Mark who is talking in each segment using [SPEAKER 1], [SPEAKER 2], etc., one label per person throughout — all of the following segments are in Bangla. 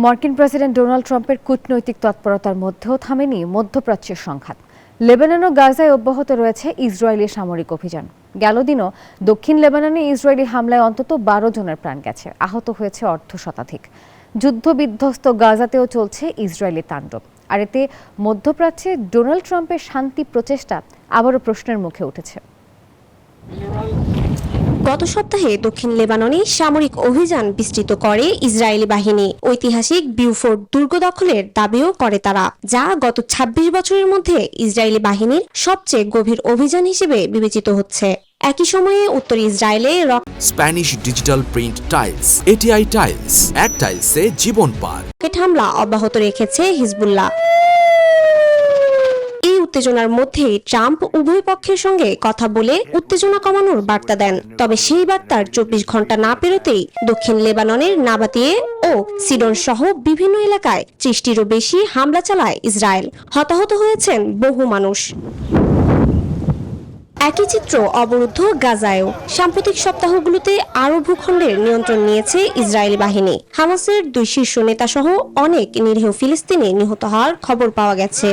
[SPEAKER 1] মার্কিন প্রেসিডেন্ট ডোনাল্ড ট্রাম্পের কূটনৈতিক তৎপরতার মধ্যেও থামেনি মধ্যপ্রাচ্যের সংঘাত। লেবানন ও গাজায় অব্যাহত রয়েছে ইসরায়েলি সামরিক অভিযান। গেল দিনও দক্ষিণ লেবাননে ইসরায়েলি হামলায় অন্তত 12 জনের প্রাণ গেছে, আহত হয়েছে অর্ধশতাধিক। যুদ্ধবিধ্বস্ত গাজাতেও চলছে ইসরায়েলি তাণ্ডব। আর এতে মধ্যপ্রাচ্যে ডোনাল্ড ট্রাম্পের শান্তি প্রচেষ্টা আবারও প্রশ্নের মুখে উঠেছে।
[SPEAKER 2] গত সপ্তাহে দক্ষিণ লেবাননে সামরিক অভিযান বিস্তৃত করে ইসরায়েলি বাহিনী। ঐতিহাসিক বিউফোর্ট দুর্গ দখলের দাবিও করে তারা, যা গত 26 বছরের মধ্যে ইসরায়েলি বাহিনীর সবচেয়ে গভীর অভিযান হিসেবে বিবেচিত হচ্ছে। একই সময়ে উত্তর ইসরায়েলে
[SPEAKER 3] Spanish digital print tiles ATI tiles, এক টাইলসে জীবন পার
[SPEAKER 2] রকেট হামলা অব্যাহত রেখেছে হিজবুল্লাহ। উত্তেজনার মধ্যেই ট্রাম্প উভয় পক্ষের সঙ্গে কথা বলে উত্তেজনা কমানোর বার্তা দেন। তবে সেই বার্তার 24 ঘন্টা না পেরোতেই দক্ষিণ লেবাননের নাবাতিয়ে ও সিডন সহ বিভিন্ন এলাকায় 30টিরও বেশি হামলা চালায় ইসরায়েল। হতাহত হয়েছেন বহু মানুষ। একই চিত্র অবরুদ্ধ গাজায়ও। সাম্প্রতিক সপ্তাহগুলোতে আরও ভূখণ্ডের নিয়ন্ত্রণ নিয়েছে ইসরায়েলি বাহিনী। হামাসের 2 শীর্ষ নেতা সহ অনেক নিরীহ ফিলিস্তিনি নিহত হওয়ার খবর পাওয়া গেছে।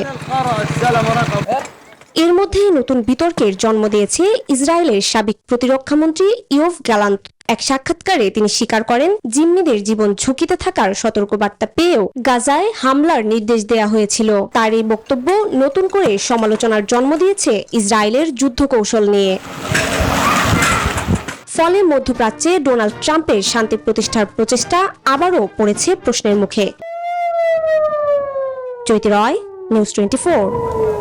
[SPEAKER 2] এর মধ্যেই নতুন বিতর্কের জন্ম দিয়েছে ইসরায়েলের সাবেক প্রতিরক্ষামন্ত্রী ইয়োভ গ্যালান্ত। এক সাক্ষাৎকারে তিনি স্বীকার করেন, জিম্মিদের জীবন ঝুঁকিতে থাকার সতর্কবার্তা পেয়েও গাজায় হামলার নির্দেশ দেয়া হয়েছিল। তার এই বক্তব্য নতুন করে সমালোচনার জন্ম দিয়েছে ইসরায়েলের যুদ্ধ কৌশল নিয়ে। ফলে মধ্যপ্রাচ্যে ডোনাল্ড ট্রাম্পের শান্তি প্রতিষ্ঠার প্রচেষ্টা আবারও পড়েছে প্রশ্নের মুখে। চৈতি রয়, নিউজ 24।